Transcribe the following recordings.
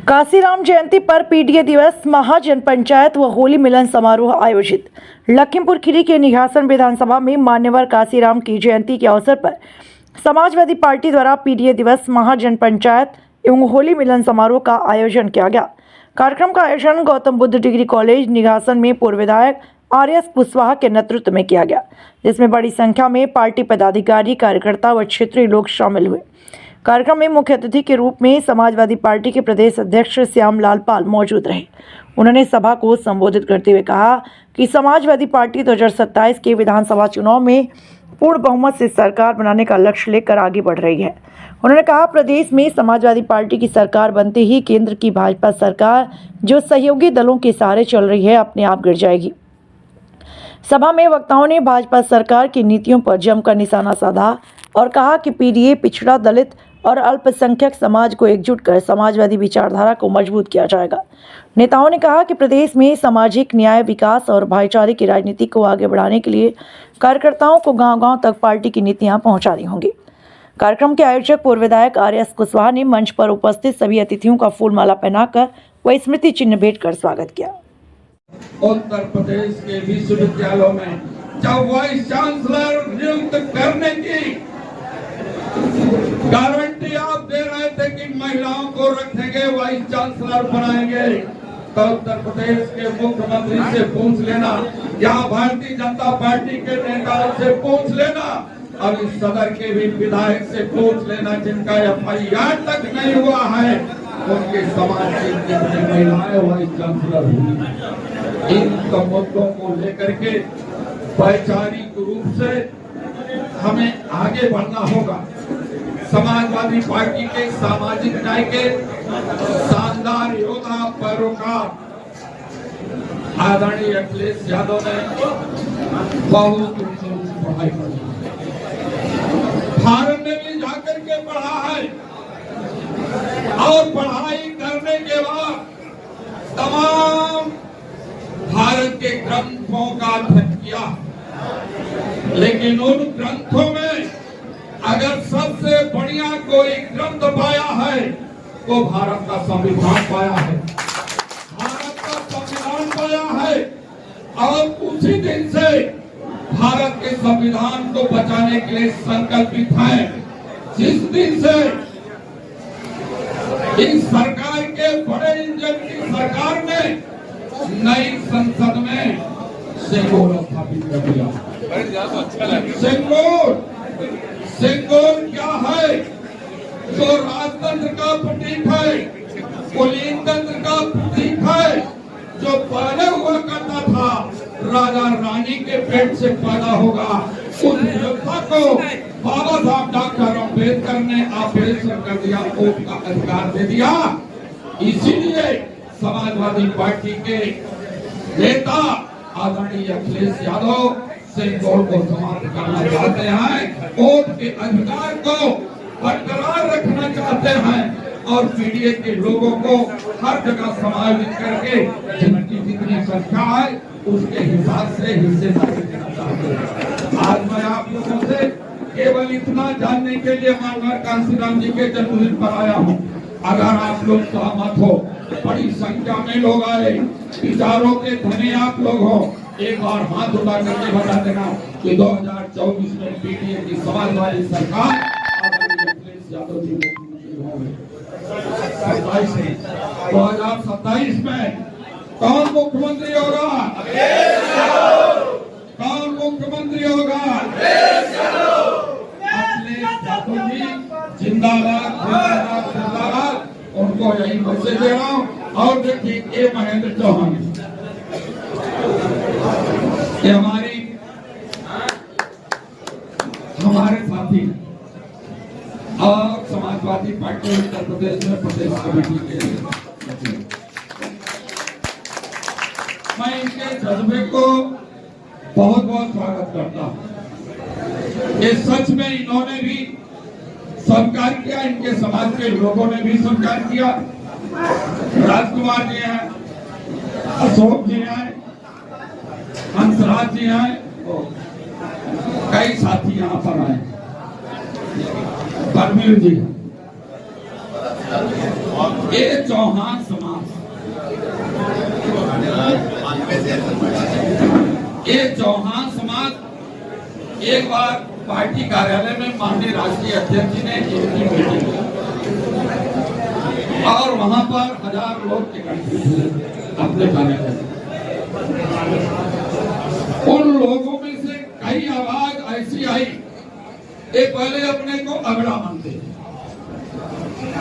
काशीराम जयंती पर पीडीए दिवस, महाजन पंचायत व होली मिलन समारोह आयोजित। लखीमपुर खीरी के निघासन विधानसभा में मान्यवर काशीराम की जयंती के अवसर पर समाजवादी पार्टी द्वारा पीडीए दिवस, महाजन पंचायत एवं होली मिलन समारोह का आयोजन किया गया। कार्यक्रम का आयोजन गौतम बुद्ध डिग्री कॉलेज निघासन में पूर्व विधायक आर.एस. कुशवाहा के नेतृत्व में किया गया, जिसमें बड़ी संख्या में पार्टी पदाधिकारी, कार्यकर्ता व क्षेत्रीय लोग शामिल हुए। कार्यक्रम में मुख्य अतिथि के रूप में समाजवादी पार्टी के प्रदेश अध्यक्ष श्यामलाल पाल मौजूद रहे। उन्होंने सभा को संबोधित करते हुए कहा कि समाजवादी पार्टी 2027 के विधानसभा चुनाव में पूर्ण बहुमत से सरकार बनाने का लक्ष्य लेकर आगे बढ़ रही है। उन्होंने कहा, प्रदेश में समाजवादी पार्टी की सरकार बनते ही केंद्र की भाजपा सरकार जो सहयोगी दलों के सहारे चल रही है, अपने आप गिर जाएगी। सभा में वक्ताओं ने भाजपा सरकार की नीतियों पर जमकर निशाना साधा और कहा कि पीडीए, पिछड़ा, दलित और अल्पसंख्यक समाज को एकजुट कर समाजवादी विचारधारा को मजबूत किया जाएगा। नेताओं ने कहा कि प्रदेश में सामाजिक न्याय, विकास और भाईचारे की राजनीति को आगे बढ़ाने के लिए कार्यकर्ताओं को गांव-गांव तक पार्टी की नीतियां पहुंचानी होंगी। कार्यक्रम के आयोजक पूर्व विधायक आर.एस. कुशवाहा ने मंच पर उपस्थित सभी अतिथियों का फूल माला पहनाकर व स्मृति चिन्ह भेंट कर स्वागत किया। उत्तर प्रदेश के विश्वविद्यालयों में जब वाइस चांसलर नियुक्त करने की गारंटी आप दे रहे थे कि महिलाओं को रखेंगे, वाइस चांसलर बनाएंगे, तो उत्तर प्रदेश के मुख्यमंत्री से पूछ लेना, यहाँ भारतीय जनता पार्टी के नेताओं से पूछ लेना और इस सदर के भी विधायक से पूछ लेना जिनका एफआईआर तक नहीं हुआ है, उनके समाज की कितनी महिलाएं वाइस चांसलर हुई। इन मुद्दों को लेकर के वैचारिक रूप से हमें आगे बढ़ना होगा। समाजवादी पार्टी के सामाजिक न्याय के शानदार योद्धा, पैरोकार आदरणीय अखिलेश यादव ने बहुत पढ़ाई की, भारत में भी जाकर के पढ़ा है और पढ़ाई करने के बाद तमाम भारत के ग्रंथों का अध्ययन किया, लेकिन उन ग्रंथों में अगर सबसे बढ़िया कोई ग्रंथ पाया है तो भारत का संविधान पाया है, भारत का संविधान पाया है। और उसी दिन से भारत के संविधान को बचाने के लिए संकल्पित है। जिस दिन से इस सरकार के बड़े इंजन की सरकार ने नई संसद में सेंगोर स्थापित कर दिया। सेंगोर क्या है? जो राजतंत्र का प्रतीक है, कुलीन तंत्र का प्रतीक है, जो पहले हुआ करता था राजा रानी के पेट से पैदा होगा, उस व्यवस्था को बाबा साहब डॉक्टर अम्बेडकर ने ऑपरेशन कर दिया, वोट का अधिकार दे दिया। इसीलिए समाजवादी पार्टी के नेता आदरणीय अखिलेश यादव सेंगोर को समाप्त करना चाहते हैं, वोट के अधिकार को बरकरार रखना चाहते हैं और पीडीए के लोगों को हर जगह समायोजित करके जिनकी जितनी संख्या है उसके हिसाब से हिस्सेदारी देना चाहते हैं। आज मैं आप लोगों से केवल इतना जानने के लिए माननीय काशीराम जी के जन्मदिन पर आया हूँ। अगर आप लोग सहमत हो, बड़ी संख्या में लोग आए, विचारों के धनी आप लोग हो, एक बार हाथ उठा करके बता देना कि 2024 में पीडीए की समाजवादी सरकार अखिलेश यादव जी मुख्यमंत्री होंगे। 2027 में कौन मुख्यमंत्री होगा? कौन मुख्यमंत्री होगा? अखिलेश यादव जी जिंदाबाद, जिंदाबाद, जिंदाबाद। उनको यही मैसेज दे रहा हूँ। और देखिए, ये महेंद्र चौहान ये हमारे साथी और समाजवादी पार्टी उत्तर प्रदेश में प्रदेश कमेटी के, मैं इनके जज्बे को बहुत बहुत स्वागत करता हूँ। ये सच में इन्होंने भी स्वीकार किया, इनके समाज के लोगों ने भी स्वीकार किया। राजकुमार जी हैं, अशोक जी हैं, हंसराज जी हैं, कई साथी यहाँ पर आए, परमीर जी। ये चौहान समाज, ये चौहान समाज एक बार पार्टी कार्यालय में माननीय राष्ट्रीय अध्यक्ष जी ने इनकी मीटिंग की और वहां पर 1000 लोग इकट्ठे हुए अपने कार्यालय में। उन लोगों में से कई आवाज ऐसी आई, ये पहले अपने को अगड़ा मानते थे,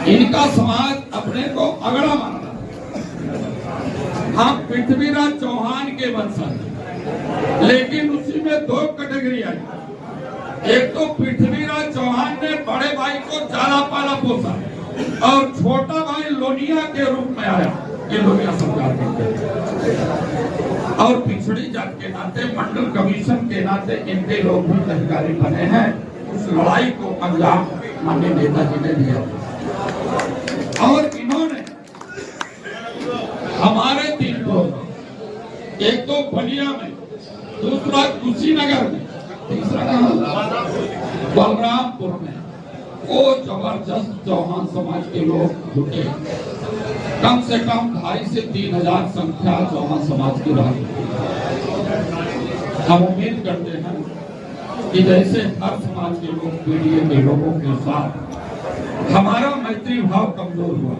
इनका समाज अपने को अगड़ा मानता, हम पृथ्वीराज चौहान के वंशज, लेकिन उसी में 2 कैटेगरी आई। एक तो पृथ्वीराज चौहान ने बड़े भाई को ज्यादा पाला पोसा और छोटा भाई लोनिया के रूप में आया, ये लोनिया सरकार और पिछड़ी जात के नाते मंडल कमीशन के नाते इनके लोग भी अधिकारी बने हैं। उस लड़ाई को अंजाम माननीय नेताजी ने दिया और इन्होंने हमारे 3 लोग, एक तो बलिया में, दूसरा कुशीनगर में, तीसरा बलरामपुर में, वो जबरदस्त चौहान समाज के लोग जुटे। कम से कम 2,500 से 3,000 संख्या चौहान समाज की रही। हम उम्मीद करते हैं कि जैसे हर समाज के लोग पीढ़ी के लोगों के साथ हमारा मैत्री भाव कमजोर हुआ,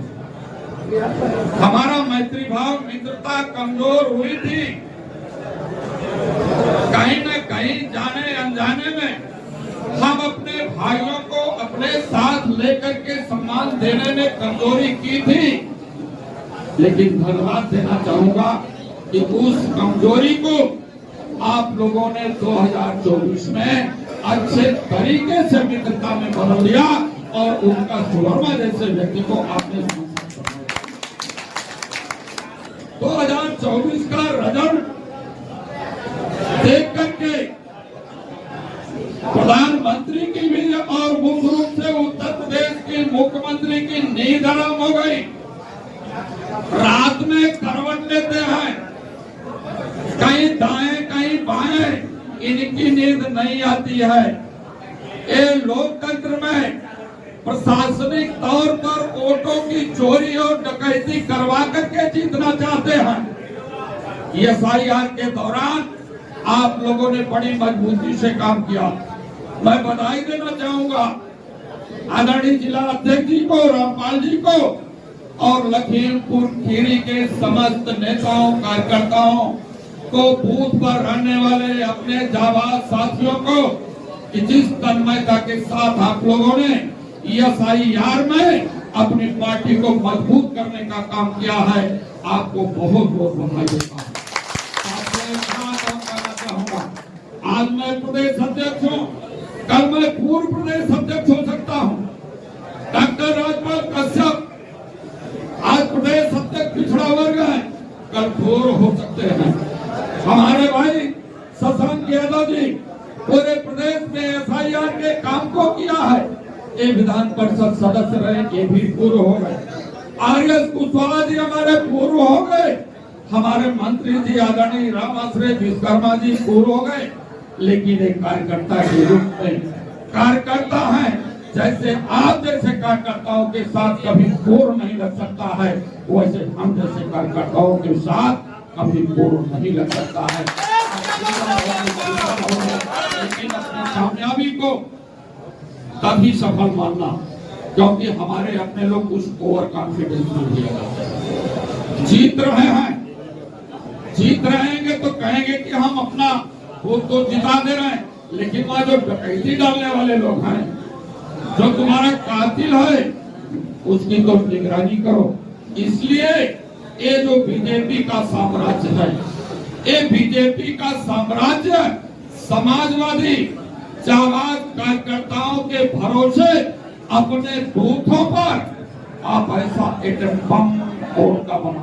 हमारा मैत्री भाव मित्रता कमजोर हुई थी, कहीं न कहीं जाने अनजाने में हम अपने भाइयों को अपने साथ लेकर के सम्मान देने में कमजोरी की थी। लेकिन धन्यवाद देना चाहूंगा कि उस कमजोरी को आप लोगों ने 2024 में अच्छे तरीके से मित्रता में बदल दिया और उनका सुवर्मा जैसे व्यक्ति को आपने 2024 का रिजल्ट देख करके प्रधानमंत्री की भी और मुख्य रूप से उत्तर प्रदेश के मुख्यमंत्री की नींद हराम हो गई। रात में करवट लेते हैं, कहीं दाएं कहीं बाएं, इनकी नींद नहीं आती है। ये लोकतंत्र में प्रशासनिक तौर पर वोटों की चोरी और डकैती करवा करके जीतना चाहते हैं। SIR के दौरान आप लोगों ने बड़ी मजबूती से काम किया। मैं बधाई देना चाहूंगा आदरणीय जिला अध्यक्ष जी को, रामपाल जी को और लखीमपुर खीरी के समस्त नेताओं कार्यकर्ताओं को, बूथ पर रहने वाले अपने जाबाज साथियों को कि जिस तन्मयता के साथ आप लोगों ने SIR में अपनी पार्टी को मजबूत करने का काम किया है, आपको बहुत बहुत बधाई देता हूँ। आज मैं प्रदेश अध्यक्ष हूँ, कल मैं पूर्व प्रदेश अध्यक्ष हो सकता हूँ। डॉक्टर राजपाल कश्यप आज प्रदेश अध्यक्ष पिछड़ा वर्ग है, कल पूर्व हो सकते हैं। हमारे भाई शशांक यादव जी पूरे प्रदेश में SIR के काम को किया है, ये विधान परिषद सदस्य रहे, ये भी पूर्व हो गए। RS कुशवाहा जी हमारे पूर्व हो गए, हमारे मंत्री जी आदरणीय रामाश्रय विश्वकर्मा जी पूर्व हो गए। लेकिन एक कार्यकर्ता के रूप में कार्यकर्ता है, जैसे आप जैसे कार्यकर्ताओं के साथ कभी पूर्व नहीं लग सकता है, वैसे हम जैसे कार्यकर्ताओं के साथ कभी पूर्व नहीं लग सकता है। लेकिन अपनी कामयाबी को तभी सफल मानना, क्योंकि हमारे अपने लोग कुछ ओवर कॉन्फिडेंस में दिया। जीत रहे हैं, जीत रहेंगे तो कहेंगे कि हम अपना खुद को जिता दे रहे हैं, लेकिन वहां जो डकैती डालने वाले लोग हैं, जो तुम्हारा कातिल है, उसकी तो निगरानी करो। इसलिए ये जो बीजेपी का साम्राज्य है, ये बीजेपी का साम्राज्य समाजवादी जाबाज कार्यकर्ताओं के भरोसे अपने बूथों पर आप ऐसा एटम बम का बना